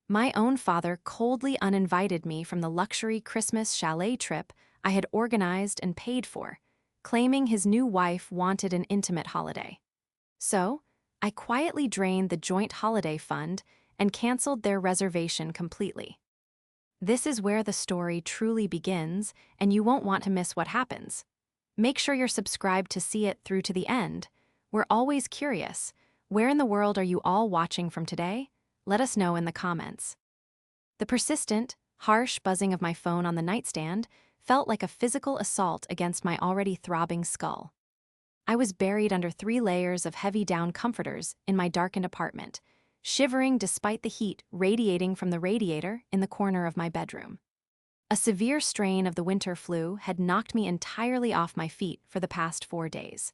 My own father coldly uninvited me from the luxury Christmas chalet trip I had organized and paid for, claiming his new wife wanted an intimate holiday. So, I quietly drained the joint holiday fund and canceled their reservation completely. This is where the story truly begins, and you won't want to miss what happens. Make sure you're subscribed to see it through to the end. We're always curious. Where in the world are you all watching from today? Let us know in the comments. The persistent, harsh buzzing of my phone on the nightstand felt like a physical assault against my already throbbing skull. I was buried under 3 layers of heavy down comforters in my darkened apartment, shivering despite the heat radiating from the radiator in the corner of my bedroom. A severe strain of the winter flu had knocked me entirely off my feet for the past 4 days.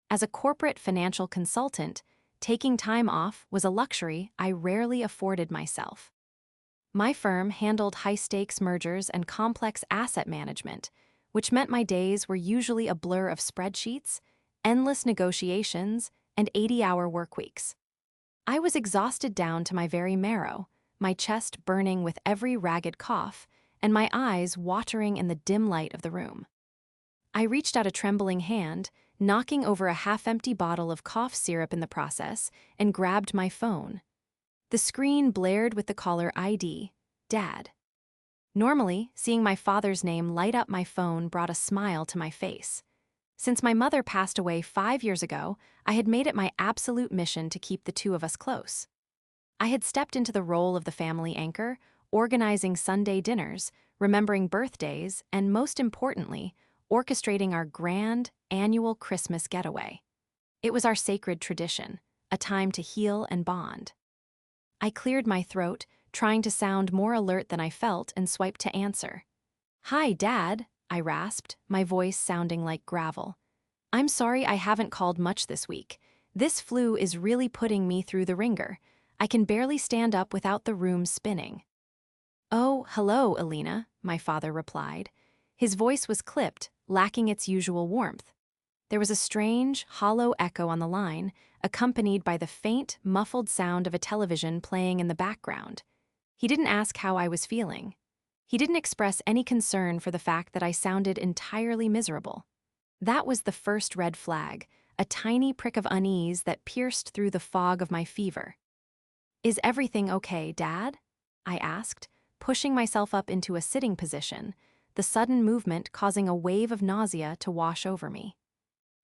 As a corporate financial consultant, taking time off was a luxury I rarely afforded myself. My firm handled high-stakes mergers and complex asset management, which meant my days were usually a blur of spreadsheets, endless negotiations, and 80-hour workweeks. I was exhausted down to my very marrow, my chest burning with every ragged cough, and my eyes watering in the dim light of the room. I reached out a trembling hand, knocking over a half-empty bottle of cough syrup in the process, and grabbed my phone. The screen blared with the caller ID, Dad. Normally, seeing my father's name light up my phone brought a smile to my face. Since my mother passed away 5 years ago, I had made it my absolute mission to keep the two of us close. I had stepped into the role of the family anchor, organizing Sunday dinners, remembering birthdays, and most importantly, orchestrating our grand, annual Christmas getaway. It was our sacred tradition, a time to heal and bond. I cleared my throat, trying to sound more alert than I felt, and swiped to answer. "Hi, Dad," I rasped, my voice sounding like gravel. "I'm sorry I haven't called much this week. This flu is really putting me through the ringer. I can barely stand up without the room spinning." "Oh, hello, Alina," my father replied. His voice was clipped, lacking its usual warmth. There was a strange, hollow echo on the line, accompanied by the faint, muffled sound of a television playing in the background. He didn't ask how I was feeling. He didn't express any concern for the fact that I sounded entirely miserable. That was the first red flag, a tiny prick of unease that pierced through the fog of my fever. "Is everything okay, Dad?" I asked, pushing myself up into a sitting position, the sudden movement causing a wave of nausea to wash over me.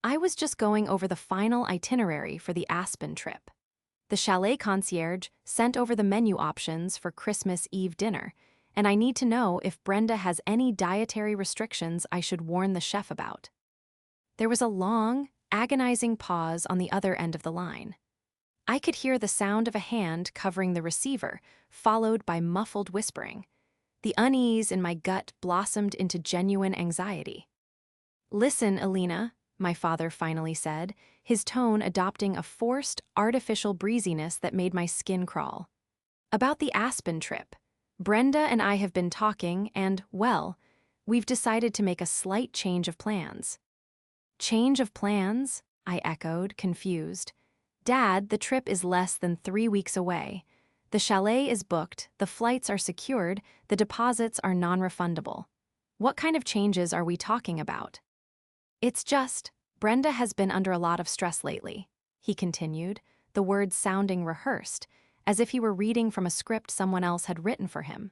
I was just going over the final itinerary for the Aspen trip. The chalet concierge sent over the menu options for Christmas Eve dinner, and I need to know if Brenda has any dietary restrictions I should warn the chef about. There was a long, agonizing pause on the other end of the line. I could hear the sound of a hand covering the receiver, followed by muffled whispering. The unease in my gut blossomed into genuine anxiety. "Listen, Alina," my father finally said, his tone adopting a forced, artificial breeziness that made my skin crawl. "About the Aspen trip. Brenda and I have been talking and, well, we've decided to make a slight change of plans." "Change of plans?" I echoed, confused. "Dad, the trip is less than 3 weeks away. The chalet is booked, the flights are secured, the deposits are non-refundable. What kind of changes are we talking about?" "It's just, Brenda has been under a lot of stress lately," he continued, the words sounding rehearsed, as if he were reading from a script someone else had written for him.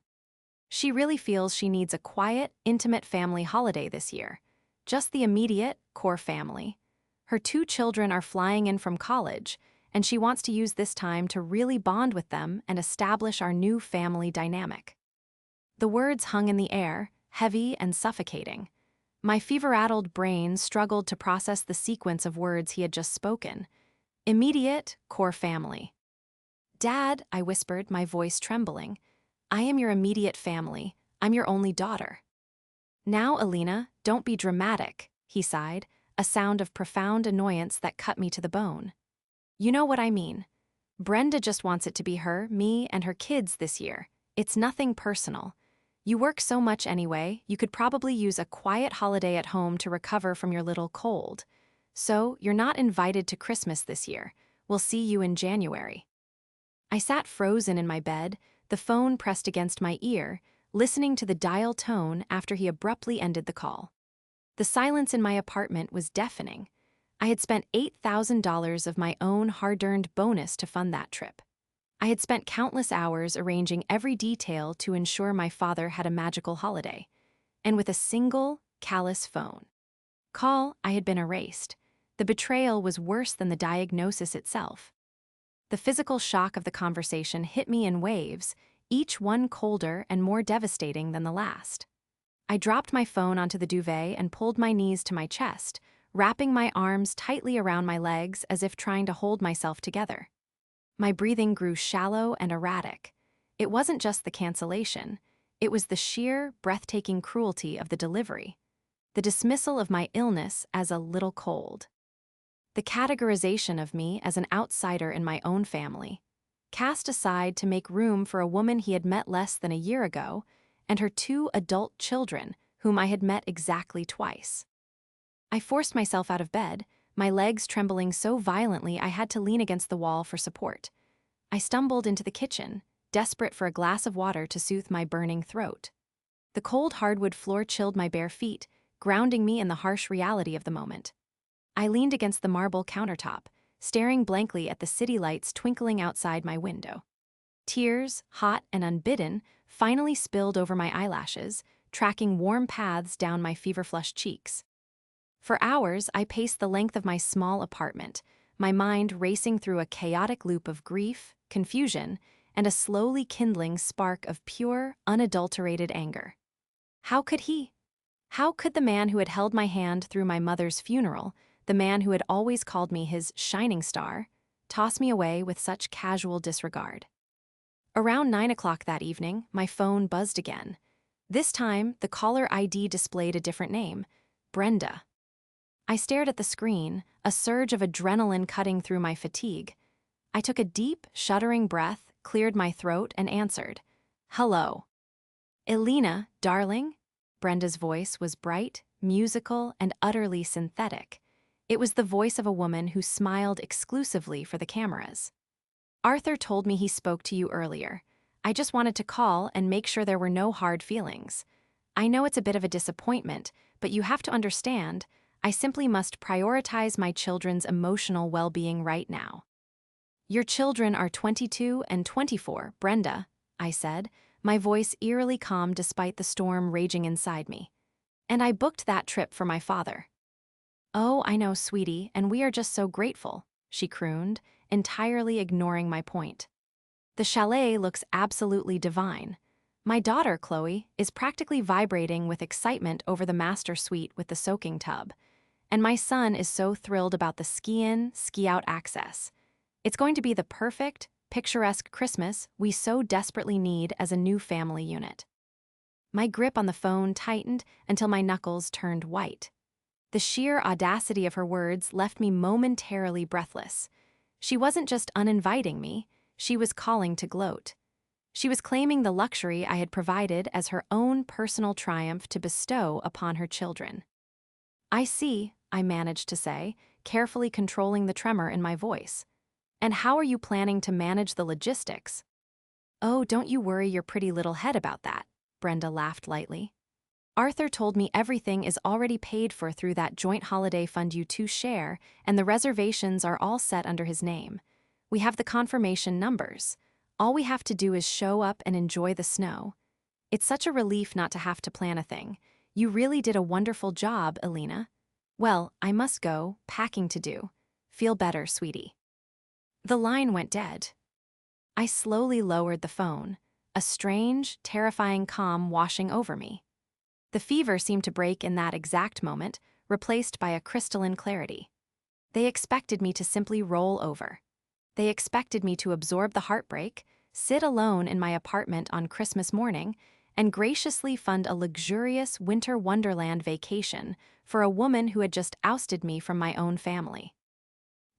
"She really feels she needs a quiet, intimate family holiday this year. Just the immediate, core family. Her 2 children are flying in from college, and she wants to use this time to really bond with them and establish our new family dynamic." The words hung in the air, heavy and suffocating. My fever-addled brain struggled to process the sequence of words he had just spoken. Immediate, core family. "Dad," I whispered, my voice trembling, "I am your immediate family. I'm your only daughter." "Now, Alina, don't be dramatic," he sighed, a sound of profound annoyance that cut me to the bone. "You know what I mean. Brenda just wants it to be her, me, and her kids this year. It's nothing personal. You work so much anyway, you could probably use a quiet holiday at home to recover from your little cold. So, you're not invited to Christmas this year. We'll see you in January." I sat frozen in my bed, the phone pressed against my ear, listening to the dial tone after he abruptly ended the call. The silence in my apartment was deafening. I had spent $8,000 of my own hard-earned bonus to fund that trip. I had spent countless hours arranging every detail to ensure my father had a magical holiday. And with a single, callous phone call, I had been erased. The betrayal was worse than the diagnosis itself. The physical shock of the conversation hit me in waves, each one colder and more devastating than the last. I dropped my phone onto the duvet and pulled my knees to my chest, wrapping my arms tightly around my legs as if trying to hold myself together. My breathing grew shallow and erratic. It wasn't just the cancellation. It was the sheer, breathtaking cruelty of the delivery. The dismissal of my illness as a little cold. The categorization of me as an outsider in my own family. Cast aside to make room for a woman he had met less than a year ago, and her 2 adult children, whom I had met exactly twice. I forced myself out of bed, my legs trembling so violently I had to lean against the wall for support. I stumbled into the kitchen, desperate for a glass of water to soothe my burning throat. The cold hardwood floor chilled my bare feet, grounding me in the harsh reality of the moment. I leaned against the marble countertop, staring blankly at the city lights twinkling outside my window. Tears, hot and unbidden, finally spilled over my eyelashes, tracking warm paths down my fever-flushed cheeks. For hours, I paced the length of my small apartment, my mind racing through a chaotic loop of grief, confusion, and a slowly kindling spark of pure, unadulterated anger. How could he? How could the man who had held my hand through my mother's funeral, the man who had always called me his shining star, toss me away with such casual disregard? Around 9 o'clock that evening, my phone buzzed again. This time, the caller ID displayed a different name, Brenda. I stared at the screen, a surge of adrenaline cutting through my fatigue. I took a deep, shuddering breath, cleared my throat, and answered, "Hello." "Elena, darling?" Brenda's voice was bright, musical, and utterly synthetic. It was the voice of a woman who smiled exclusively for the cameras. "Arthur told me he spoke to you earlier. I just wanted to call and make sure there were no hard feelings. I know it's a bit of a disappointment, but you have to understand, I simply must prioritize my children's emotional well-being right now." "Your children are 22 and 24, Brenda," I said, my voice eerily calm despite the storm raging inside me. "And I booked that trip for my father." "Oh, I know, sweetie, and we are just so grateful," she crooned, entirely ignoring my point. "The chalet looks absolutely divine. My daughter, Chloe, is practically vibrating with excitement over the master suite with the soaking tub. And my son is so thrilled about the ski-in, ski-out access. It's going to be the perfect, picturesque Christmas we so desperately need as a new family unit." My grip on the phone tightened until my knuckles turned white. The sheer audacity of her words left me momentarily breathless. She wasn't just uninviting me, she was calling to gloat. She was claiming the luxury I had provided as her own personal triumph to bestow upon her children. "I see," I managed to say, carefully controlling the tremor in my voice. "And how are you planning to manage the logistics?" "Oh, don't you worry your pretty little head about that," Brenda laughed lightly. "Arthur told me everything is already paid for through that joint holiday fund you two share, and the reservations are all set under his name. We have the confirmation numbers. All we have to do is show up and enjoy the snow. It's such a relief not to have to plan a thing. You really did a wonderful job, Elena. Well, I must go, packing to do. Feel better, sweetie." The line went dead. I slowly lowered the phone, a strange, terrifying calm washing over me. The fever seemed to break in that exact moment, replaced by a crystalline clarity. They expected me to simply roll over. They expected me to absorb the heartbreak, sit alone in my apartment on Christmas morning, and graciously fund a luxurious winter wonderland vacation for a woman who had just ousted me from my own family.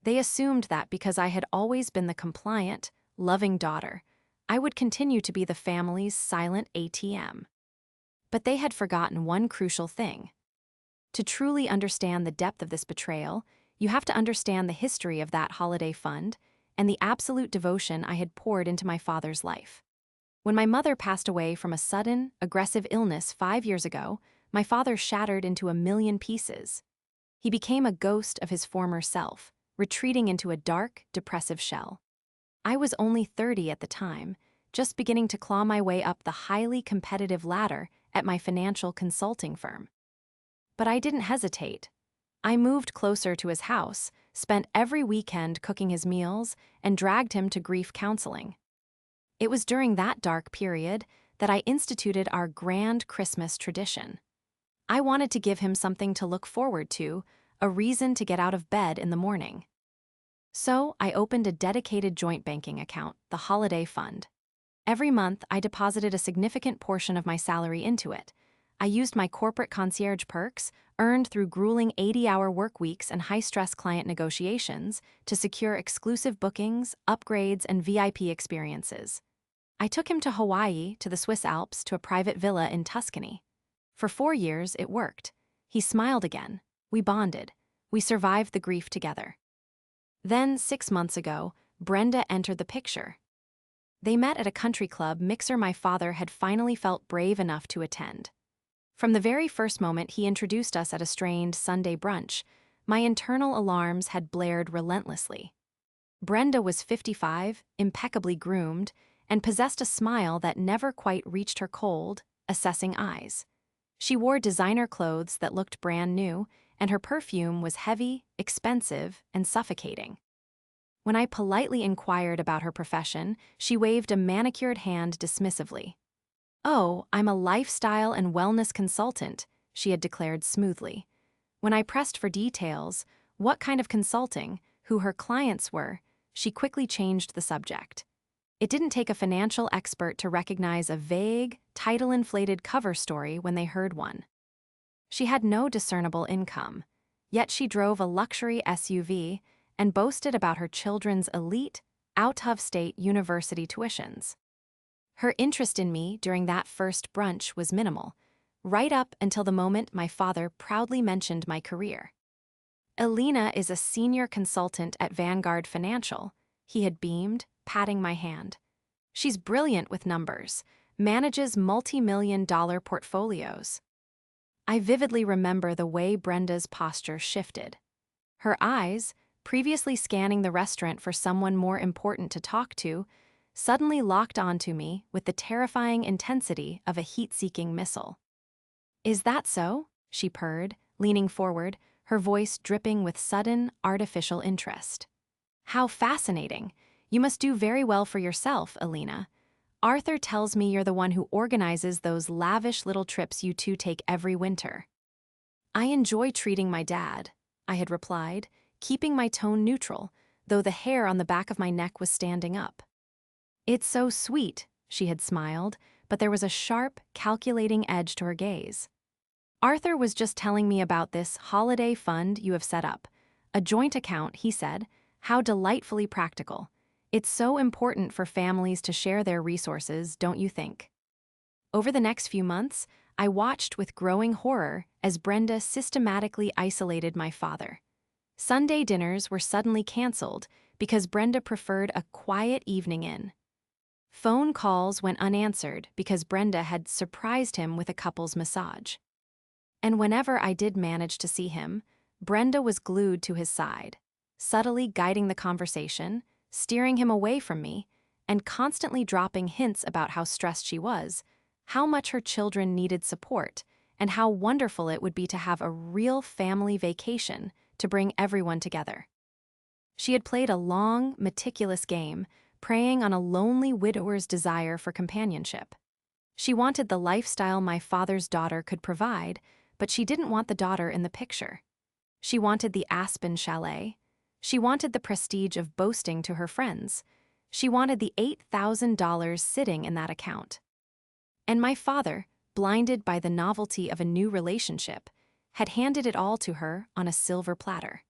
They assumed that because I had always been the compliant, loving daughter, I would continue to be the family's silent ATM. But they had forgotten one crucial thing. To truly understand the depth of this betrayal, you have to understand the history of that holiday fund and the absolute devotion I had poured into my father's life. When my mother passed away from a sudden, aggressive illness 5 years ago, my father shattered into a million pieces. He became a ghost of his former self, retreating into a dark, depressive shell. I was only 30 at the time, just beginning to claw my way up the highly competitive ladder at my financial consulting firm. But I didn't hesitate. I moved closer to his house, spent every weekend cooking his meals, and dragged him to grief counseling. It was during that dark period that I instituted our grand Christmas tradition. I wanted to give him something to look forward to, a reason to get out of bed in the morning. So I opened a dedicated joint banking account, the Holiday Fund. Every month, I deposited a significant portion of my salary into it. I used my corporate concierge perks, earned through grueling 80-hour work weeks and high-stress client negotiations, to secure exclusive bookings, upgrades, and VIP experiences. I took him to Hawaii, to the Swiss Alps, to a private villa in Tuscany. For 4 years, it worked. He smiled again. We bonded. We survived the grief together. Then, 6 months ago, Brenda entered the picture. They met at a country club mixer my father had finally felt brave enough to attend. From the very first moment he introduced us at a strained Sunday brunch, my internal alarms had blared relentlessly. Brenda was 55, impeccably groomed, and possessed a smile that never quite reached her cold, assessing eyes. She wore designer clothes that looked brand new, and her perfume was heavy, expensive, and suffocating. When I politely inquired about her profession, she waved a manicured hand dismissively. "Oh, I'm a lifestyle and wellness consultant," she had declared smoothly. When I pressed for details, what kind of consulting, who her clients were, she quickly changed the subject. It didn't take a financial expert to recognize a vague, title-inflated cover story when they heard one. She had no discernible income, yet she drove a luxury SUV and boasted about her children's elite, out-of-state university tuitions. Her interest in me during that first brunch was minimal, right up until the moment my father proudly mentioned my career. "Elena is a senior consultant at Vanguard Financial," he had beamed, patting my hand. "She's brilliant with numbers, manages multi-million-dollar portfolios." I vividly remember the way Brenda's posture shifted. Her eyes, previously scanning the restaurant for someone more important to talk to, suddenly locked onto me with the terrifying intensity of a heat-seeking missile. "Is that so?" she purred, leaning forward, her voice dripping with sudden, artificial interest. "How fascinating. You must do very well for yourself, Elena. Arthur tells me you're the one who organizes those lavish little trips you two take every winter." "I enjoy treating my dad," I had replied, keeping my tone neutral, though the hair on the back of my neck was standing up. "It's so sweet," she had smiled, but there was a sharp, calculating edge to her gaze. "Arthur was just telling me about this holiday fund you have set up. A joint account," he said. "How delightfully practical. It's so important for families to share their resources, don't you think?" Over the next few months, I watched with growing horror as Brenda systematically isolated my father. Sunday dinners were suddenly canceled because Brenda preferred a quiet evening in. Phone calls went unanswered because Brenda had surprised him with a couple's massage. And whenever I did manage to see him, Brenda was glued to his side, subtly guiding the conversation, steering him away from me, and constantly dropping hints about how stressed she was, how much her children needed support, and how wonderful it would be to have a real family vacation to bring everyone together. She had played a long, meticulous game, preying on a lonely widower's desire for companionship. She wanted the lifestyle my father's daughter could provide, but she didn't want the daughter in the picture. She wanted the Aspen chalet. She wanted the prestige of boasting to her friends. She wanted the $8,000 sitting in that account. And my father, blinded by the novelty of a new relationship, had handed it all to her on a silver platter.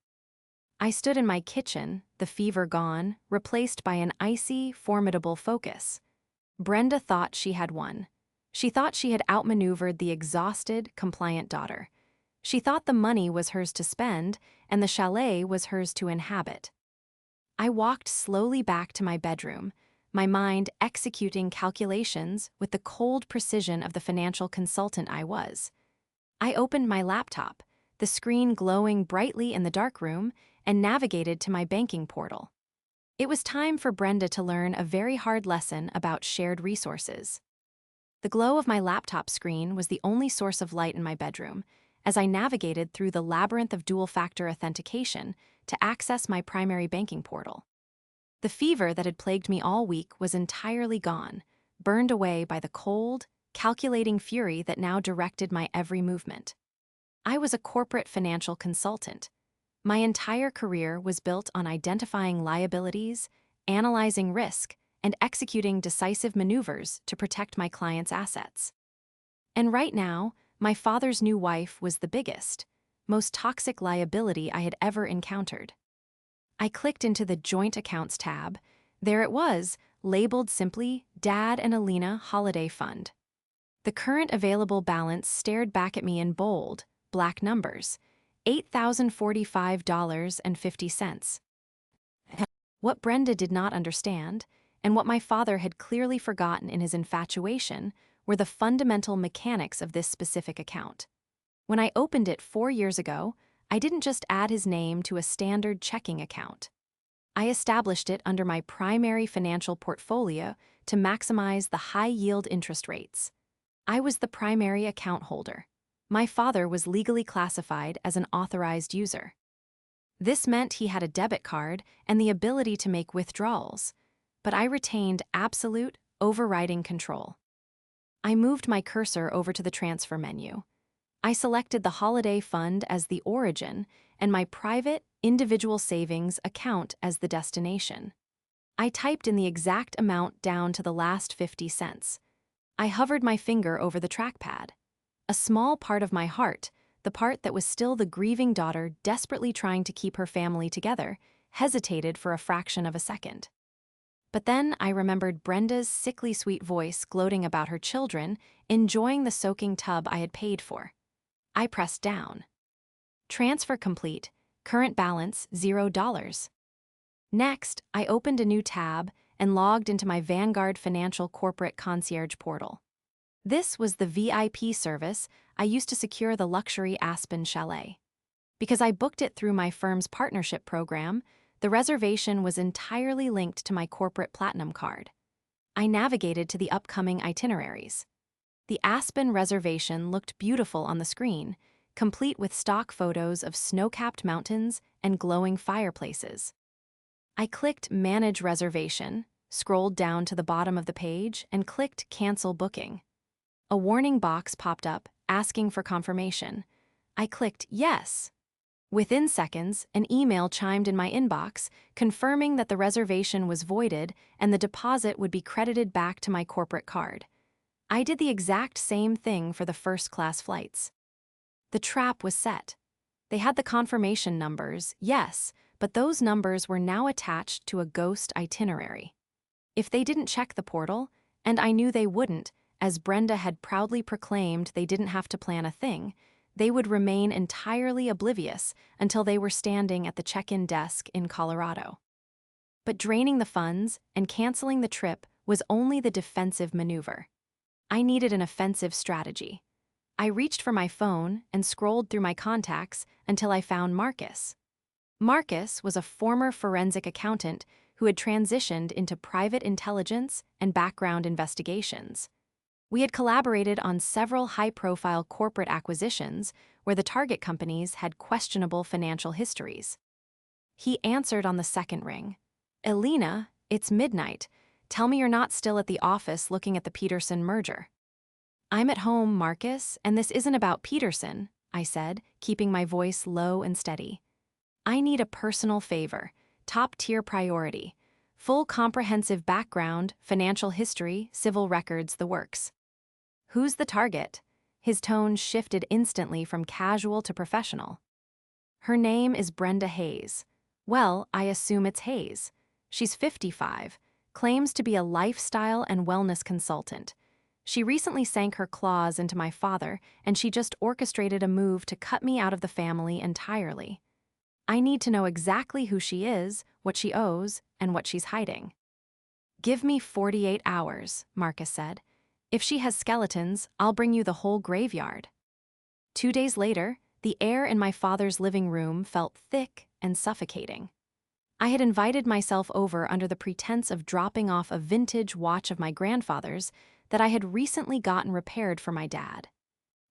I stood in my kitchen, the fever gone, replaced by an icy, formidable focus. Brenda thought she had won. She thought she had outmaneuvered the exhausted, compliant daughter. She thought the money was hers to spend, and the chalet was hers to inhabit. I walked slowly back to my bedroom, my mind executing calculations with the cold precision of the financial consultant I was. I opened my laptop, the screen glowing brightly in the dark room, and navigated to my banking portal. It was time for Brenda to learn a very hard lesson about shared resources. The glow of my laptop screen was the only source of light in my bedroom, as I navigated through the labyrinth of dual-factor authentication to access my primary banking portal. The fever that had plagued me all week was entirely gone, burned away by the cold, calculating fury that now directed my every movement. I was a corporate financial consultant. My entire career was built on identifying liabilities, analyzing risk, and executing decisive maneuvers to protect my clients' assets. And right now, my father's new wife was the biggest, most toxic liability I had ever encountered. I clicked into the Joint Accounts tab. There it was, labeled simply Dad and Alina Holiday Fund. The current available balance stared back at me in bold, black numbers, $8,045.50. What Brenda did not understand, and what my father had clearly forgotten in his infatuation, were the fundamental mechanics of this specific account. When I opened it 4 years ago, I didn't just add his name to a standard checking account. I established it under my primary financial portfolio to maximize the high-yield interest rates. I was the primary account holder. My father was legally classified as an authorized user. This meant he had a debit card and the ability to make withdrawals, but I retained absolute, overriding control. I moved my cursor over to the transfer menu. I selected the holiday fund as the origin and my private, individual savings account as the destination. I typed in the exact amount down to the last 50 cents. I hovered my finger over the trackpad. A small part of my heart, the part that was still the grieving daughter desperately trying to keep her family together, hesitated for a fraction of a second. But then I remembered Brenda's sickly sweet voice gloating about her children enjoying the soaking tub I had paid for. I pressed down. Transfer complete, current balance $0. Next, I opened a new tab and logged into my Vanguard Financial Corporate Concierge portal. This was the VIP service I used to secure the luxury Aspen Chalet. Because I booked it through my firm's partnership program, the reservation was entirely linked to my corporate platinum card. I navigated to the upcoming itineraries. The Aspen reservation looked beautiful on the screen, complete with stock photos of snow-capped mountains and glowing fireplaces. I clicked Manage Reservation, scrolled down to the bottom of the page, and clicked Cancel Booking. A warning box popped up, asking for confirmation. I clicked Yes. Within seconds, an email chimed in my inbox, confirming that the reservation was voided and the deposit would be credited back to my corporate card. I did the exact same thing for the first-class flights. The trap was set. They had the confirmation numbers, yes, but those numbers were now attached to a ghost itinerary. If they didn't check the portal, and I knew they wouldn't, as Brenda had proudly proclaimed they didn't have to plan a thing, they would remain entirely oblivious until they were standing at the check-in desk in Colorado. But draining the funds and canceling the trip was only the defensive maneuver. I needed an offensive strategy. I reached for my phone and scrolled through my contacts until I found Marcus. Marcus was a former forensic accountant who had transitioned into private intelligence and background investigations. We had collaborated on several high-profile corporate acquisitions where the target companies had questionable financial histories. He answered on the second ring. "Alina, it's midnight. Tell me you're not still at the office looking at the Peterson merger." "I'm at home, Marcus, and this isn't about Peterson," I said, keeping my voice low and steady. "I need a personal favor, top-tier priority, full comprehensive background, financial history, civil records, the works." "Who's the target?" His tone shifted instantly from casual to professional. "Her name is Brenda Hayes. Well, I assume it's Hayes. She's 55, claims to be a lifestyle and wellness consultant. She recently sank her claws into my father, and she just orchestrated a move to cut me out of the family entirely. I need to know exactly who she is, what she owes, and what she's hiding." Give me 48 hours, Marcus said. If she has skeletons, I'll bring you the whole graveyard. 2 days later, the air in my father's living room felt thick and suffocating. I had invited myself over under the pretense of dropping off a vintage watch of my grandfather's that I had recently gotten repaired for my dad.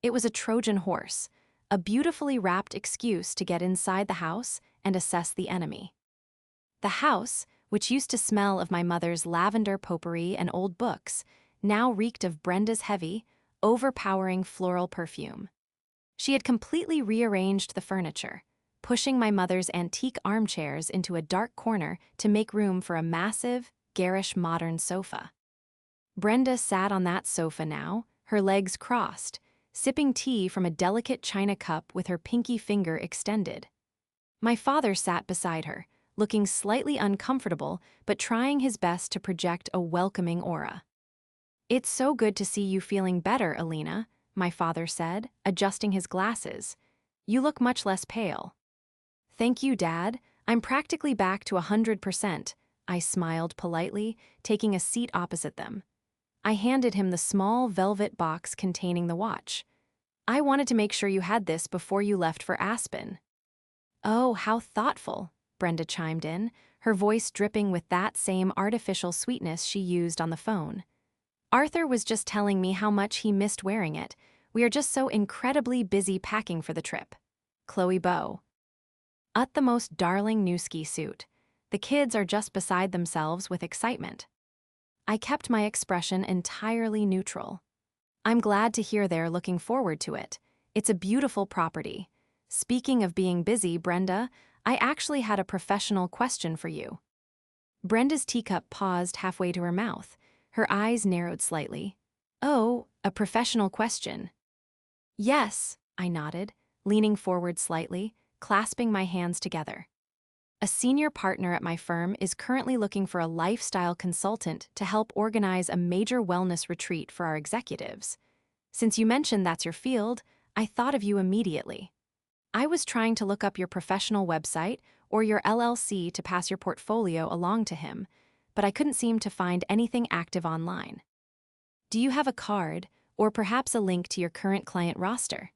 It was a Trojan horse, a beautifully wrapped excuse to get inside the house and assess the enemy. The house, which used to smell of my mother's lavender potpourri and old books, now reeked of Brenda's heavy, overpowering floral perfume. She had completely rearranged the furniture, pushing my mother's antique armchairs into a dark corner to make room for a massive, garish modern sofa. Brenda sat on that sofa now, her legs crossed, sipping tea from a delicate china cup with her pinky finger extended. My father sat beside her, looking slightly uncomfortable but trying his best to project a welcoming aura. "It's so good to see you feeling better, Alina," my father said, adjusting his glasses. "You look much less pale." "Thank you, Dad. I'm practically back to 100%, I smiled politely, taking a seat opposite them. I handed him the small velvet box containing the watch. "I wanted to make sure you had this before you left for Aspen." "Oh, how thoughtful," Brenda chimed in, her voice dripping with that same artificial sweetness she used on the phone. "Arthur was just telling me how much he missed wearing it. We are just so incredibly busy packing for the trip." Chloe Bow. "Ut the most darling new ski suit. The kids are just beside themselves with excitement." I kept my expression entirely neutral. "I'm glad to hear they're looking forward to it. It's a beautiful property. Speaking of being busy, Brenda, I actually had a professional question for you." Brenda's teacup paused halfway to her mouth. Her eyes narrowed slightly. "Oh, a professional question." "Yes," I nodded, leaning forward slightly, clasping my hands together. "A senior partner at my firm is currently looking for a lifestyle consultant to help organize a major wellness retreat for our executives. Since you mentioned that's your field, I thought of you immediately. I was trying to look up your professional website or your LLC to pass your portfolio along to him, but I couldn't seem to find anything active online. Do you have a card, or perhaps a link to your current client roster?"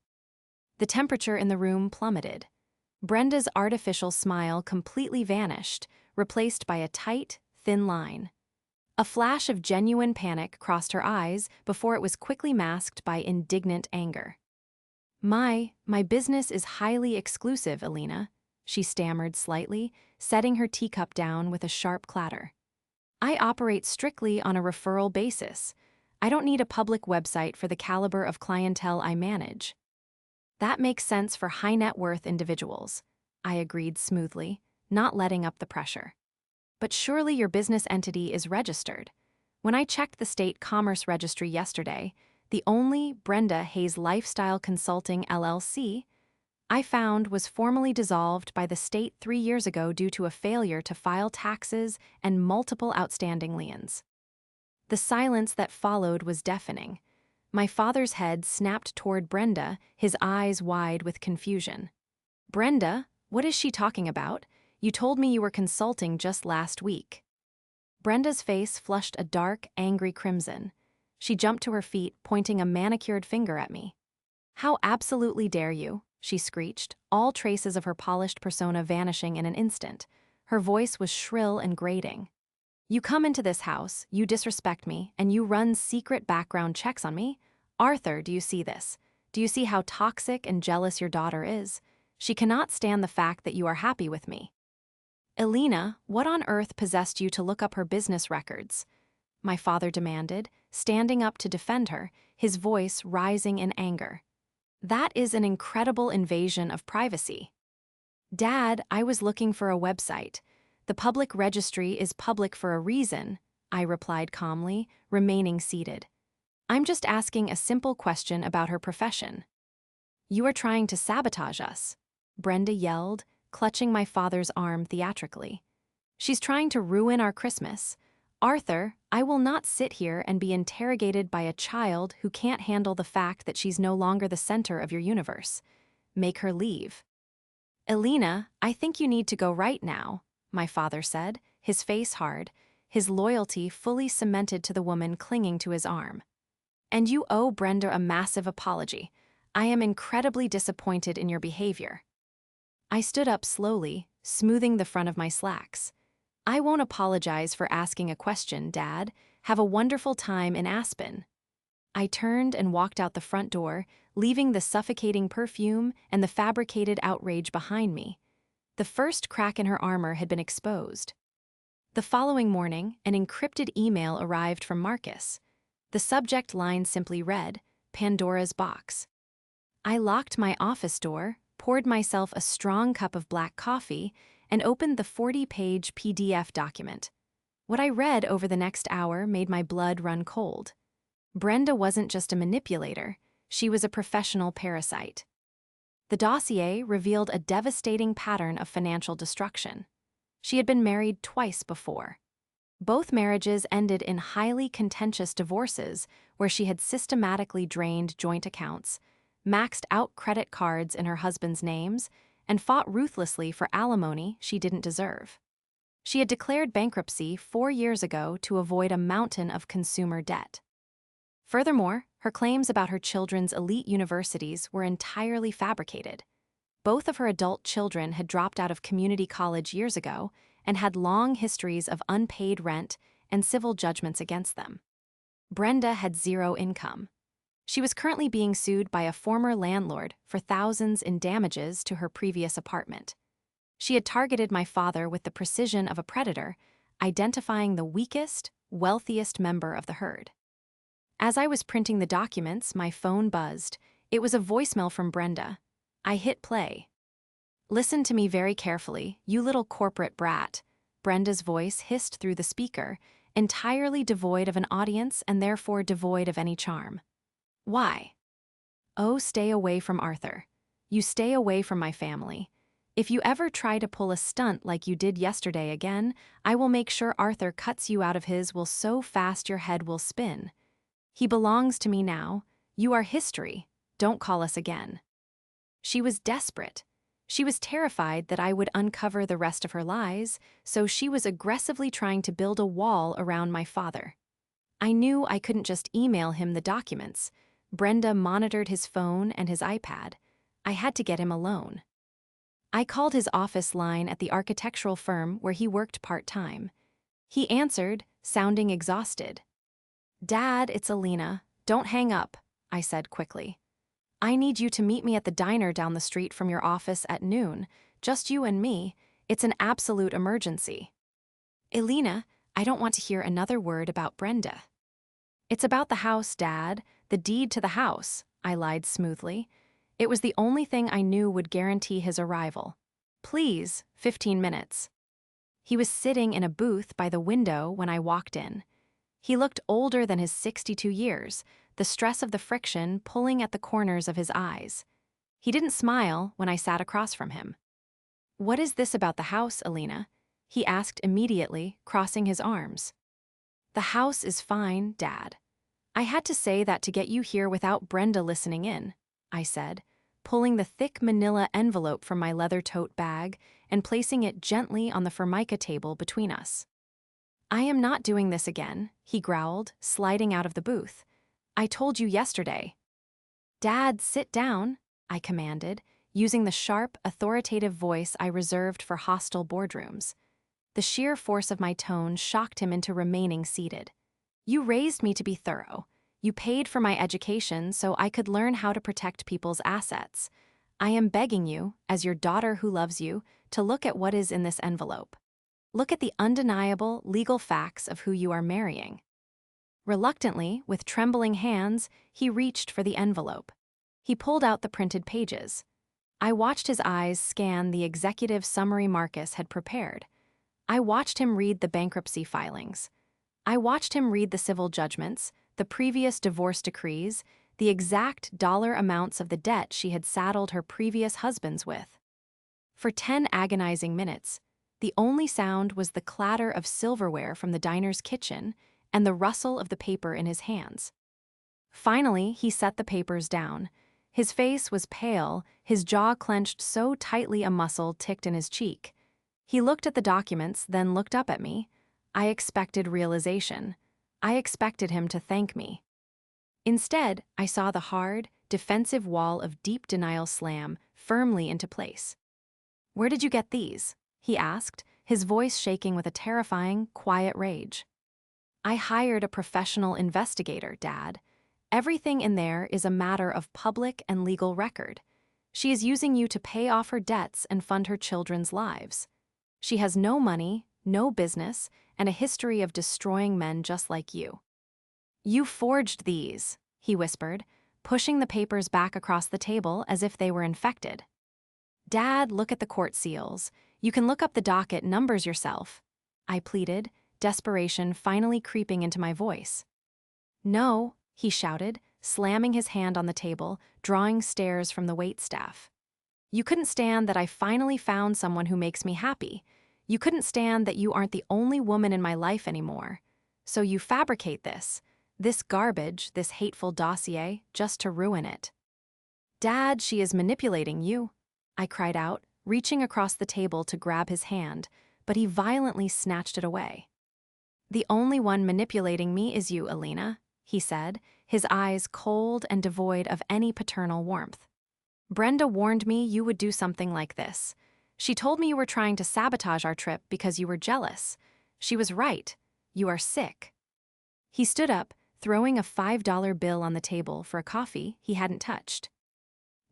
The temperature in the room plummeted. Brenda's artificial smile completely vanished, replaced by a tight, thin line. A flash of genuine panic crossed her eyes before it was quickly masked by indignant anger. My business is highly exclusive, Alina," she stammered slightly, setting her teacup down with a sharp clatter. "I operate strictly on a referral basis. I don't need a public website for the caliber of clientele I manage." "That makes sense for high-net-worth individuals," I agreed smoothly, not letting up the pressure. "But surely your business entity is registered. When I checked the state commerce registry yesterday, the only Brenda Hayes Lifestyle Consulting LLC I found was formally dissolved by the state 3 years ago due to a failure to file taxes and multiple outstanding liens." The silence that followed was deafening. My father's head snapped toward Brenda, his eyes wide with confusion. "Brenda, what is she talking about? You told me you were consulting just last week." Brenda's face flushed a dark, angry crimson. She jumped to her feet, pointing a manicured finger at me. "How absolutely dare you?" she screeched, all traces of her polished persona vanishing in an instant. Her voice was shrill and grating. "You come into this house, you disrespect me, and you run secret background checks on me? Arthur, do you see this? Do you see how toxic and jealous your daughter is? She cannot stand the fact that you are happy with me." "Alina, what on earth possessed you to look up her business records?" my father demanded, standing up to defend her, his voice rising in anger. "That is an incredible invasion of privacy." "Dad, I was looking for a website. The public registry is public for a reason," I replied calmly, remaining seated. "I'm just asking a simple question about her profession." "You are trying to sabotage us," Brenda yelled, clutching my father's arm theatrically. "She's trying to ruin our Christmas. Arthur, I will not sit here and be interrogated by a child who can't handle the fact that she's no longer the center of your universe. Make her leave." "Alina, I think you need to go right now," my father said, his face hard, his loyalty fully cemented to the woman clinging to his arm. "And you owe Brenda a massive apology. I am incredibly disappointed in your behavior." I stood up slowly, smoothing the front of my slacks. "I won't apologize for asking a question, Dad. Have a wonderful time in Aspen." I turned and walked out the front door, leaving the suffocating perfume and the fabricated outrage behind me. The first crack in her armor had been exposed. The following morning, an encrypted email arrived from Marcus. The subject line simply read, "Pandora's Box." I locked my office door, poured myself a strong cup of black coffee, and opened the 40-page PDF document. What I read over the next hour made my blood run cold. Brenda wasn't just a manipulator, she was a professional parasite. The dossier revealed a devastating pattern of financial destruction. She had been married twice before. Both marriages ended in highly contentious divorces where she had systematically drained joint accounts, maxed out credit cards in her husband's names, and fought ruthlessly for alimony she didn't deserve. She had declared bankruptcy 4 years ago to avoid a mountain of consumer debt. Furthermore, her claims about her children's elite universities were entirely fabricated. Both of her adult children had dropped out of community college years ago and had long histories of unpaid rent and civil judgments against them. Brenda had zero income. She was currently being sued by a former landlord for thousands in damages to her previous apartment. She had targeted my father with the precision of a predator, identifying the weakest, wealthiest member of the herd. As I was printing the documents, my phone buzzed. It was a voicemail from Brenda. I hit play. "Listen to me very carefully, you little corporate brat," Brenda's voice hissed through the speaker, entirely devoid of an audience and therefore devoid of any charm. "Why?" "Oh, stay away from Arthur. You stay away from my family. If you ever try to pull a stunt like you did yesterday again, I will make sure Arthur cuts you out of his will so fast your head will spin. He belongs to me now. You are history. Don't call us again." She was desperate. She was terrified that I would uncover the rest of her lies, so she was aggressively trying to build a wall around my father. I knew I couldn't just email him the documents. Brenda monitored his phone and his iPad. I had to get him alone. I called his office line at the architectural firm where he worked part-time. He answered, sounding exhausted. "Dad, it's Alina. Don't hang up," I said quickly. "I need you to meet me at the diner down the street from your office at noon. Just you and me. It's an absolute emergency." "Alina, I don't want to hear another word about Brenda." "It's about the house, Dad. The deed to the house," I lied smoothly. It was the only thing I knew would guarantee his arrival. "Please, 15 minutes." He was sitting in a booth by the window when I walked in. He looked older than his 62 years, the stress of the friction pulling at the corners of his eyes. He didn't smile when I sat across from him. "What is this about the house, Alina?" he asked immediately, crossing his arms. "The house is fine, Dad. I had to say that to get you here without Brenda listening in," I said, pulling the thick manila envelope from my leather tote bag and placing it gently on the formica table between us. "I am not doing this again," he growled, sliding out of the booth. "I told you yesterday." "Dad, sit down," I commanded, using the sharp, authoritative voice I reserved for hostile boardrooms. The sheer force of my tone shocked him into remaining seated. "You raised me to be thorough. You paid for my education so I could learn how to protect people's assets. I am begging you, as your daughter who loves you, to look at what is in this envelope. Look at the undeniable legal facts of who you are marrying." Reluctantly, with trembling hands, he reached for the envelope. He pulled out the printed pages. I watched his eyes scan the executive summary Marcus had prepared. I watched him read the bankruptcy filings. I watched him read the civil judgments, the previous divorce decrees, the exact dollar amounts of the debt she had saddled her previous husbands with. For 10 agonizing minutes, the only sound was the clatter of silverware from the diner's kitchen and the rustle of the paper in his hands. Finally, he set the papers down. His face was pale, his jaw clenched so tightly a muscle ticked in his cheek. He looked at the documents, then looked up at me. I expected realization. I expected him to thank me. Instead, I saw the hard, defensive wall of deep denial slam firmly into place. "Where did you get these?" he asked, his voice shaking with a terrifying, quiet rage. "I hired a professional investigator, Dad. Everything in there is a matter of public and legal record. She is using you to pay off her debts and fund her children's lives. She has no money, no business, and a history of destroying men just like you." "You forged these," he whispered, pushing the papers back across the table as if they were infected. "Dad, look at the court seals. You can look up the docket numbers yourself," I pleaded, desperation finally creeping into my voice. "No," he shouted, slamming his hand on the table, drawing stares from the waitstaff. "You couldn't stand that I finally found someone who makes me happy. You couldn't stand that you aren't the only woman in my life anymore. So you fabricate this garbage, this hateful dossier, just to ruin it." "Dad, she is manipulating you," I cried out, reaching across the table to grab his hand, but he violently snatched it away. "The only one manipulating me is you, Alina," he said, his eyes cold and devoid of any paternal warmth. "Brenda warned me you would do something like this. She told me you were trying to sabotage our trip because you were jealous. She was right. You are sick." He stood up, throwing a $5 bill on the table for a coffee he hadn't touched.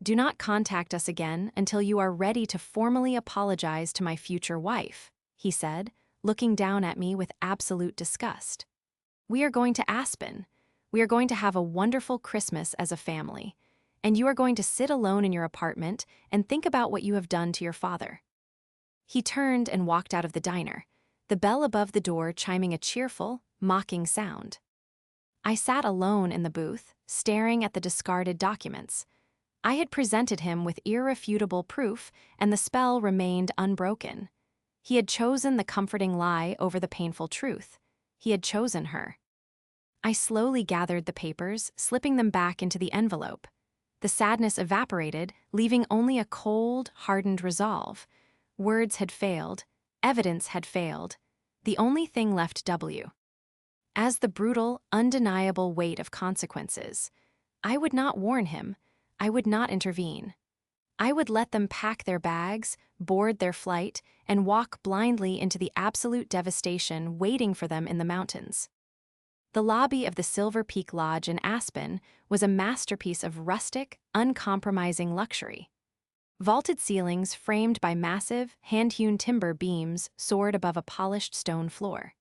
"Do not contact us again until you are ready to formally apologize to my future wife," he said, looking down at me with absolute disgust. "We are going to Aspen. We are going to have a wonderful Christmas as a family, and you are going to sit alone in your apartment and think about what you have done to your father." He turned and walked out of the diner, the bell above the door chiming a cheerful, mocking sound. I sat alone in the booth, staring at the discarded documents. I had presented him with irrefutable proof, and the spell remained unbroken. He had chosen the comforting lie over the painful truth. He had chosen her. I slowly gathered the papers, slipping them back into the envelope. The sadness evaporated, leaving only a cold, hardened resolve. Words had failed. Evidence had failed. The only thing left as the brutal, undeniable weight of consequences. I would not warn him. I would not intervene. I would let them pack their bags, board their flight, and walk blindly into the absolute devastation waiting for them in the mountains. The lobby of the Silver Peak Lodge in Aspen was a masterpiece of rustic, uncompromising luxury. Vaulted ceilings framed by massive, hand-hewn timber beams soared above a polished stone floor.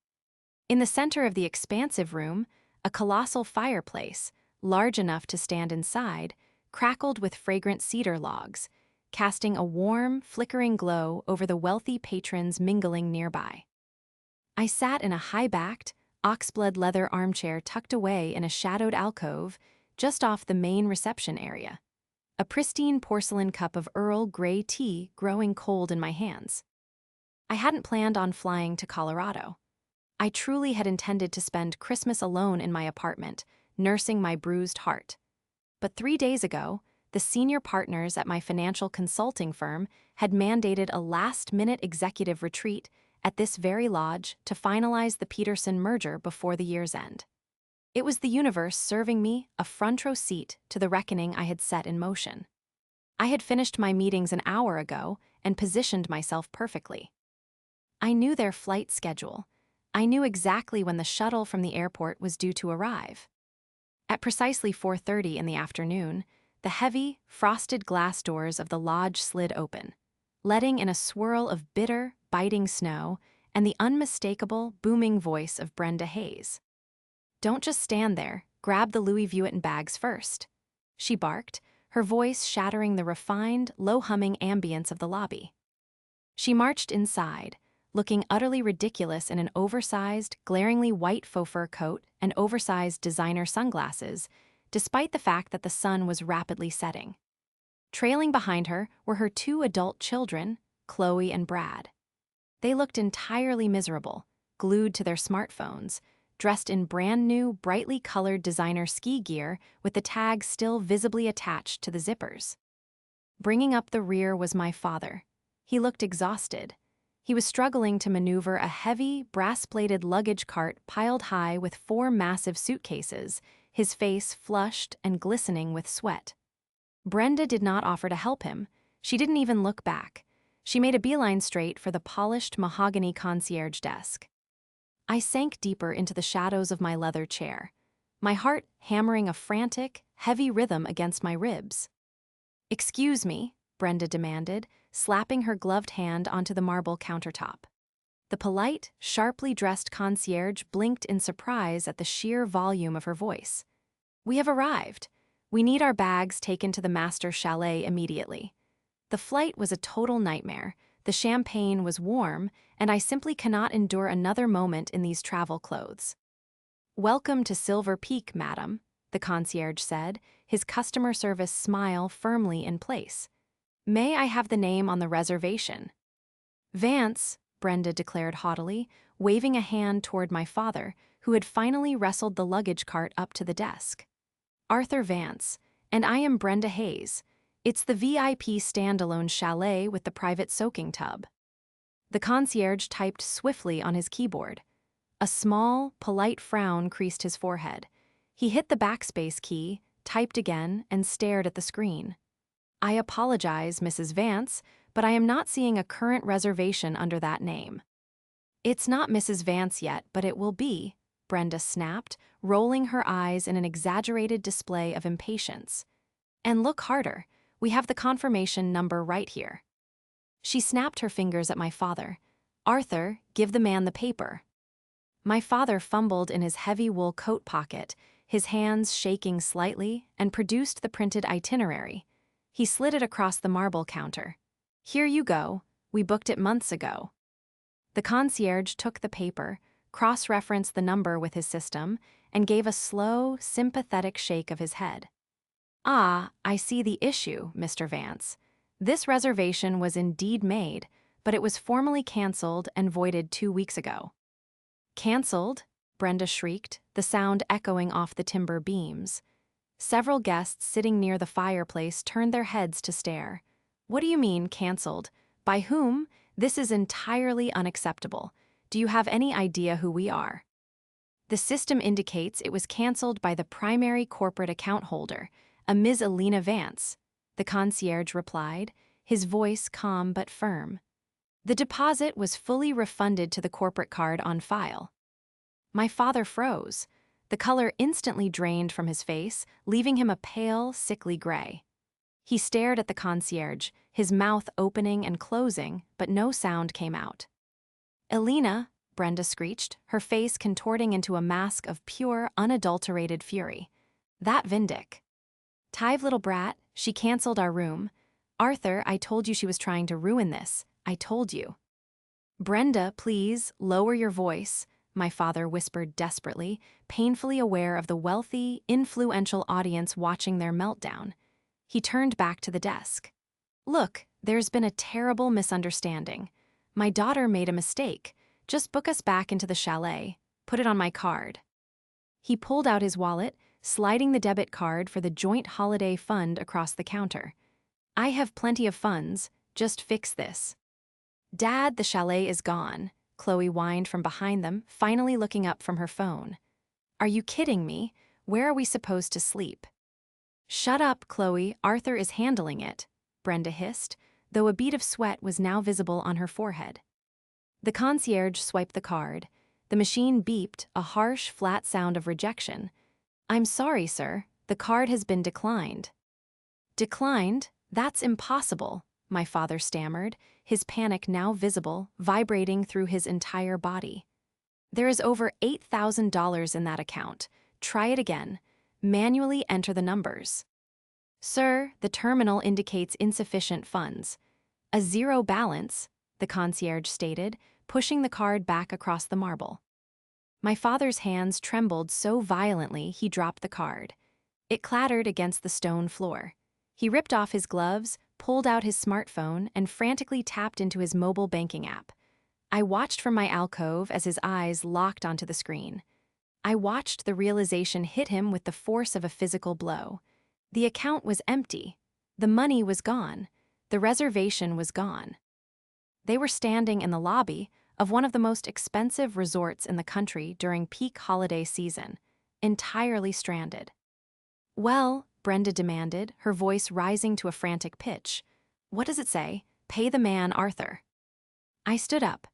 In the center of the expansive room, a colossal fireplace, large enough to stand inside, crackled with fragrant cedar logs, casting a warm, flickering glow over the wealthy patrons mingling nearby. I sat in a high-backed, oxblood leather armchair tucked away in a shadowed alcove just off the main reception area, a pristine porcelain cup of Earl Grey tea growing cold in my hands. I hadn't planned on flying to Colorado. I truly had intended to spend Christmas alone in my apartment, nursing my bruised heart. But 3 days ago, the senior partners at my financial consulting firm had mandated a last-minute executive retreat at this very lodge to finalize the Peterson merger before the year's end. It was the universe serving me a front-row seat to the reckoning I had set in motion. I had finished my meetings an hour ago and positioned myself perfectly. I knew their flight schedule. I knew exactly when the shuttle from the airport was due to arrive. At precisely 4:30 in the afternoon, the heavy, frosted glass doors of the lodge slid open, letting in a swirl of bitter, biting snow and the unmistakable, booming voice of Brenda Hayes. "Don't just stand there, grab the Louis Vuitton bags first," she barked, her voice shattering the refined, low-humming ambience of the lobby. She marched inside, looking utterly ridiculous in an oversized, glaringly white faux fur coat and oversized designer sunglasses, despite the fact that the sun was rapidly setting. Trailing behind her were her 2 adult children, Chloe and Brad. They looked entirely miserable, glued to their smartphones, dressed in brand-new, brightly colored designer ski gear with the tag still visibly attached to the zippers. Bringing up the rear was my father. He looked exhausted. He was struggling to maneuver a heavy, brass-bladed luggage cart piled high with 4 massive suitcases, his face flushed and glistening with sweat. Brenda did not offer to help him. She didn't even look back. She made a beeline straight for the polished mahogany concierge desk. I sank deeper into the shadows of my leather chair, my heart hammering a frantic, heavy rhythm against my ribs. "Excuse me," Brenda demanded, slapping her gloved hand onto the marble countertop. The polite, sharply dressed concierge blinked in surprise at the sheer volume of her voice. "We have arrived. We need our bags taken to the master chalet immediately. The flight was a total nightmare, the champagne was warm, and I simply cannot endure another moment in these travel clothes." "Welcome to Silver Peak, madam," the concierge said, his customer service smile firmly in place. "May I have the name on the reservation?" "Vance," Brenda declared haughtily, waving a hand toward my father, who had finally wrestled the luggage cart up to the desk. "Arthur Vance, and I am Brenda Hayes. It's the VIP standalone chalet with the private soaking tub." The concierge typed swiftly on his keyboard. A small, polite frown creased his forehead. He hit the backspace key, typed again, and stared at the screen. "I apologize, Mrs. Vance, but I am not seeing a current reservation under that name." "It's not Mrs. Vance yet, but it will be," Brenda snapped, rolling her eyes in an exaggerated display of impatience. "And look harder, we have the confirmation number right here." She snapped her fingers at my father. "Arthur, give the man the paper." My father fumbled in his heavy wool coat pocket, his hands shaking slightly, and produced the printed itinerary. He slid it across the marble counter. "Here you go. We booked it months ago." The concierge took the paper, cross-referenced the number with his system, and gave a slow, sympathetic shake of his head. "Ah, I see the issue, Mr. Vance. This reservation was indeed made, but it was formally canceled and voided 2 weeks ago." "Canceled?" Brenda shrieked, the sound echoing off the timber beams. Several guests sitting near the fireplace turned their heads to stare. "What do you mean, canceled? By whom? This is entirely unacceptable. Do you have any idea who we are?" "The system indicates it was canceled by the primary corporate account holder, a Ms. Alina Vance," the concierge replied, his voice calm but firm. "The deposit was fully refunded to the corporate card on file." My father froze. The color instantly drained from his face, leaving him a pale, sickly gray. He stared at the concierge, his mouth opening and closing, but no sound came out. "Elena," Brenda screeched, her face contorting into a mask of pure, unadulterated fury. "That Vindic. Tive little brat, she canceled our room. Arthur, I told you she was trying to ruin this. I told you." "Brenda, please, lower your voice," my father whispered desperately, painfully aware of the wealthy, influential audience watching their meltdown. He turned back to the desk. "Look, there's been a terrible misunderstanding. My daughter made a mistake. Just book us back into the chalet. Put it on my card." He pulled out his wallet, sliding the debit card for the joint holiday fund across the counter. "I have plenty of funds. Just fix this." "Dad, the chalet is gone," Chloe whined from behind them, finally looking up from her phone. "Are you kidding me? Where are we supposed to sleep?" "Shut up, Chloe, Arthur is handling it," Brenda hissed, though a bead of sweat was now visible on her forehead. The concierge swiped the card. The machine beeped, a harsh, flat sound of rejection. "I'm sorry, sir. The card has been declined." "Declined? That's impossible," my father stammered, his panic now visible, vibrating through his entire body. "There is over $8,000 in that account. Try it again. Manually enter the numbers." "Sir, the terminal indicates insufficient funds." "A zero balance," the concierge stated, pushing the card back across the marble. My father's hands trembled so violently he dropped the card. It clattered against the stone floor. He ripped off his gloves, pulled out his smartphone, and frantically tapped into his mobile banking app. I watched from my alcove as his eyes locked onto the screen. I watched the realization hit him with the force of a physical blow. The account was empty. The money was gone. The reservation was gone. They were standing in the lobby of one of the most expensive resorts in the country during peak holiday season, entirely stranded. "Well," Brenda demanded, her voice rising to a frantic pitch, "what does it say? Pay the man, Arthur." I stood up.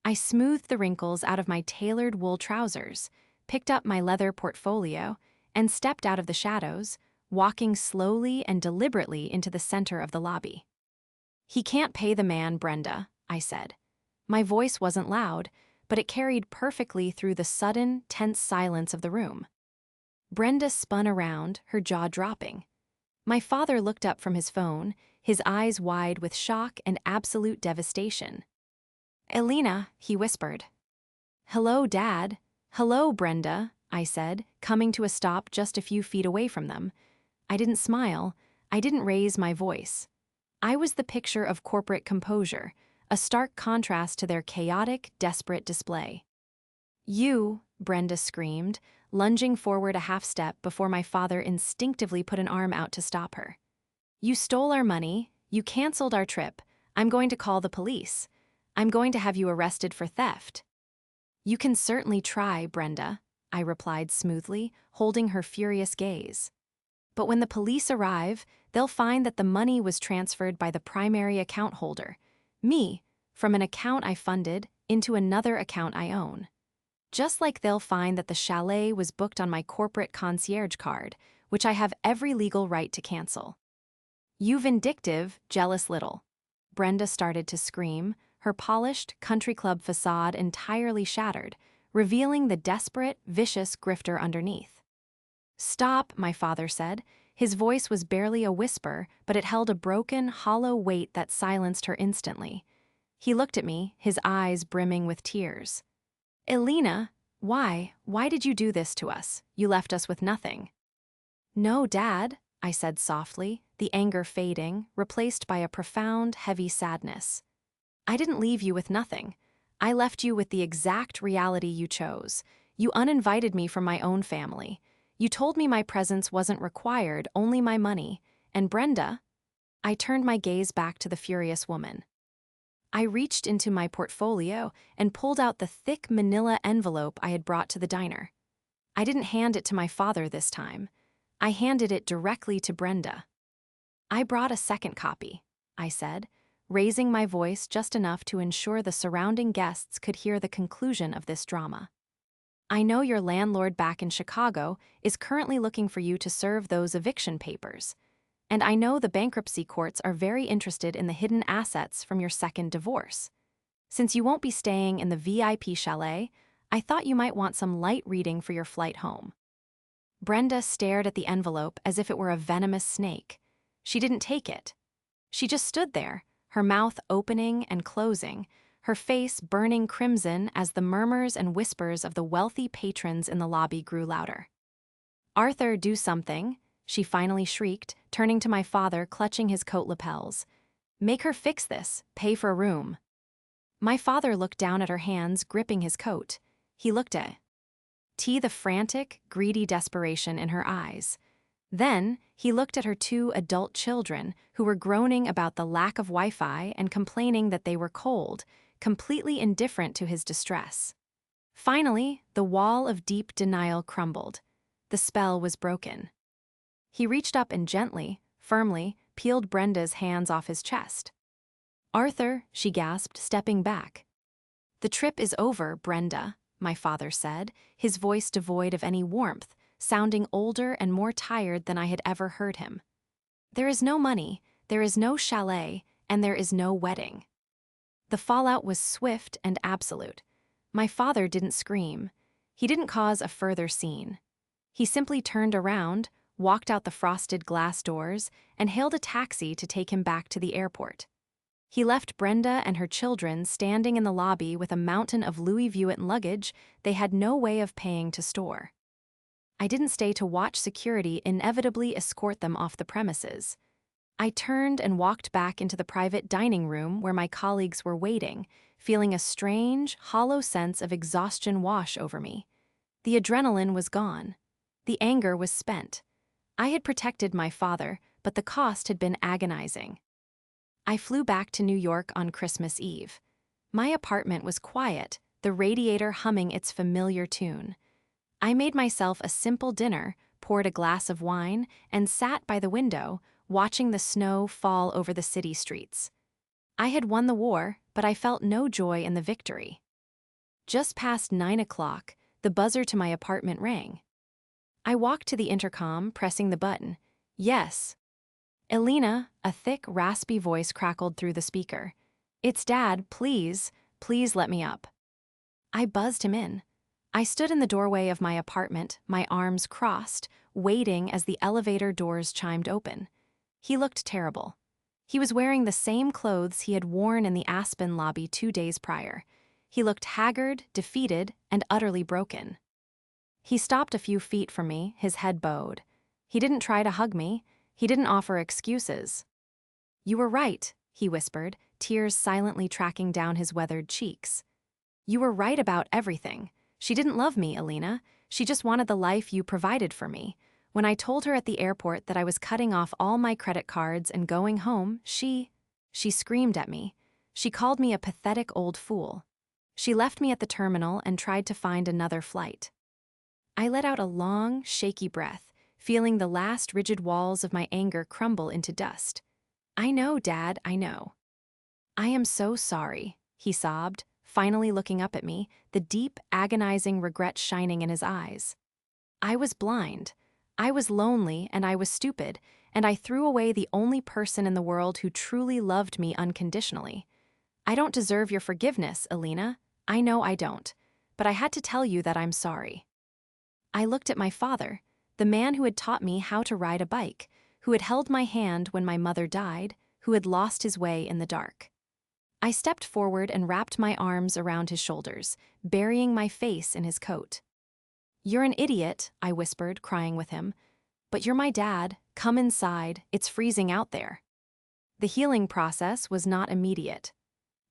I smoothed the wrinkles out of my tailored wool trousers, picked up my leather portfolio, and stepped out of the shadows, walking slowly and deliberately into the center of the lobby. "He can't pay the man, Brenda," I said. My voice wasn't loud, but it carried perfectly through the sudden, tense silence of the room. Brenda spun around, her jaw dropping. My father looked up from his phone, his eyes wide with shock and absolute devastation. "Elena," he whispered. "Hello, Dad." "Hello, Brenda," I said, coming to a stop just a few feet away from them. I didn't smile. I didn't raise my voice. I was the picture of corporate composure, a stark contrast to their chaotic, desperate display. "You," Brenda screamed, lunging forward a half step before my father instinctively put an arm out to stop her. "You stole our money, you canceled our trip. I'm going to call the police. I'm going to have you arrested for theft." "You can certainly try, Brenda," I replied smoothly, holding her furious gaze. "But when the police arrive, they'll find that the money was transferred by the primary account holder, me, from an account I funded into another account I own. Just like they'll find that the chalet was booked on my corporate concierge card, which I have every legal right to cancel." "You vindictive, jealous little." Brenda started to scream, her polished country club facade entirely shattered, revealing the desperate, vicious grifter underneath. "Stop," my father said. His voice was barely a whisper, but it held a broken, hollow weight that silenced her instantly. He looked at me, his eyes brimming with tears. "Elena, why did you do this to us? You left us with nothing." "No, Dad," I said softly, the anger fading, replaced by a profound, heavy sadness. "I didn't leave you with nothing. I left you with the exact reality you chose. You uninvited me from my own family. You told me my presence wasn't required, only my money. And Brenda," I turned my gaze back to the furious woman. I reached into my portfolio and pulled out the thick manila envelope I had brought to the diner. I didn't hand it to my father this time. I handed it directly to Brenda. "I brought a second copy," I said, raising my voice just enough to ensure the surrounding guests could hear the conclusion of this drama. "I know your landlord back in Chicago is currently looking for you to serve those eviction papers. And I know the bankruptcy courts are very interested in the hidden assets from your second divorce. Since you won't be staying in the VIP chalet, I thought you might want some light reading for your flight home." Brenda stared at the envelope as if it were a venomous snake. She didn't take it. She just stood there, her mouth opening and closing, her face burning crimson as the murmurs and whispers of the wealthy patrons in the lobby grew louder. "Arthur, do something," she finally shrieked, turning to my father clutching his coat lapels. "Make her fix this, pay for a room." My father looked down at her hands gripping his coat. He looked at the frantic, greedy desperation in her eyes. Then, he looked at her two adult children who were groaning about the lack of Wi-Fi and complaining that they were cold, completely indifferent to his distress. Finally, the wall of deep denial crumbled. The spell was broken. He reached up and gently, firmly, peeled Brenda's hands off his chest. "Arthur," she gasped, stepping back. "The trip is over, Brenda," my father said, his voice devoid of any warmth, sounding older and more tired than I had ever heard him. "There is no money, there is no chalet, and there is no wedding." The fallout was swift and absolute. My father didn't scream. He didn't cause a further scene. He simply turned around, walked out the frosted glass doors, and hailed a taxi to take him back to the airport. He left Brenda and her children standing in the lobby with a mountain of Louis Vuitton luggage they had no way of paying to store. I didn't stay to watch security inevitably escort them off the premises. I turned and walked back into the private dining room where my colleagues were waiting, feeling a strange, hollow sense of exhaustion wash over me. The adrenaline was gone. The anger was spent. I had protected my father, but the cost had been agonizing. I flew back to New York on Christmas Eve. My apartment was quiet, the radiator humming its familiar tune. I made myself a simple dinner, poured a glass of wine, and sat by the window, watching the snow fall over the city streets. I had won the war, but I felt no joy in the victory. Just past 9 o'clock, the buzzer to my apartment rang. I walked to the intercom, pressing the button. Yes. Elena, a thick, raspy voice crackled through the speaker. It's Dad, please let me up. I buzzed him in. I stood in the doorway of my apartment, my arms crossed, waiting as the elevator doors chimed open. He looked terrible. He was wearing the same clothes he had worn in the Aspen lobby 2 days prior. He looked haggard, defeated, and utterly broken. He stopped a few feet from me, his head bowed. He didn't try to hug me. He didn't offer excuses. You were right, he whispered, tears silently tracking down his weathered cheeks. You were right about everything. She didn't love me, Alina. She just wanted the life you provided for me. When I told her at the airport that I was cutting off all my credit cards and going home, she screamed at me. She called me a pathetic old fool. She left me at the terminal and tried to find another flight. I let out a long, shaky breath, feeling the last rigid walls of my anger crumble into dust. I know, Dad, I know. I am so sorry, he sobbed, finally looking up at me, the deep, agonizing regret shining in his eyes. I was blind. I was lonely and I was stupid, and I threw away the only person in the world who truly loved me unconditionally. I don't deserve your forgiveness, Alina. I know I don't. But I had to tell you that I'm sorry. I looked at my father, the man who had taught me how to ride a bike, who had held my hand when my mother died, who had lost his way in the dark. I stepped forward and wrapped my arms around his shoulders, burying my face in his coat. You're an idiot, I whispered, crying with him. But you're my dad. Come inside. It's freezing out there. The healing process was not immediate.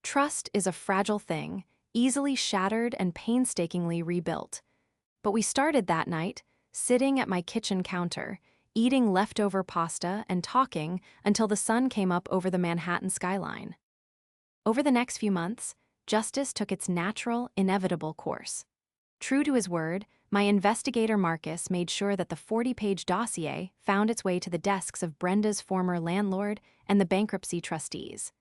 Trust is a fragile thing, easily shattered and painstakingly rebuilt. But we started that night, sitting at my kitchen counter, eating leftover pasta and talking until the sun came up over the Manhattan skyline. Over the next few months, justice took its natural, inevitable course. True to his word, my investigator Marcus made sure that the 40-page dossier found its way to the desks of Brenda's former landlord and the bankruptcy trustees.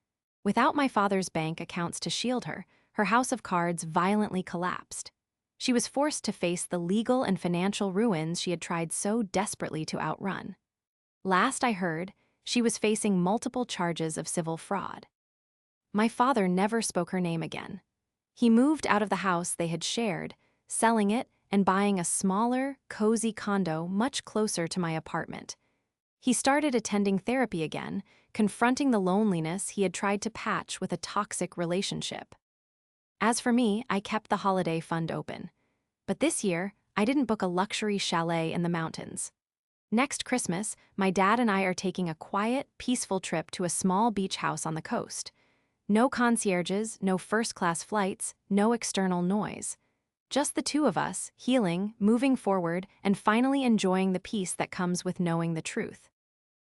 Without my father's bank accounts to shield her, her house of cards violently collapsed. She was forced to face the legal and financial ruins she had tried so desperately to outrun. Last I heard, she was facing multiple charges of civil fraud. My father never spoke her name again. He moved out of the house they had shared, selling it and buying a smaller, cozy condo much closer to my apartment. He started attending therapy again, confronting the loneliness he had tried to patch with a toxic relationship. As for me, I kept the holiday fund open. But this year, I didn't book a luxury chalet in the mountains. Next Christmas, my dad and I are taking a quiet, peaceful trip to a small beach house on the coast. No concierges, no first-class flights, no external noise. Just the two of us, healing, moving forward, and finally enjoying the peace that comes with knowing the truth.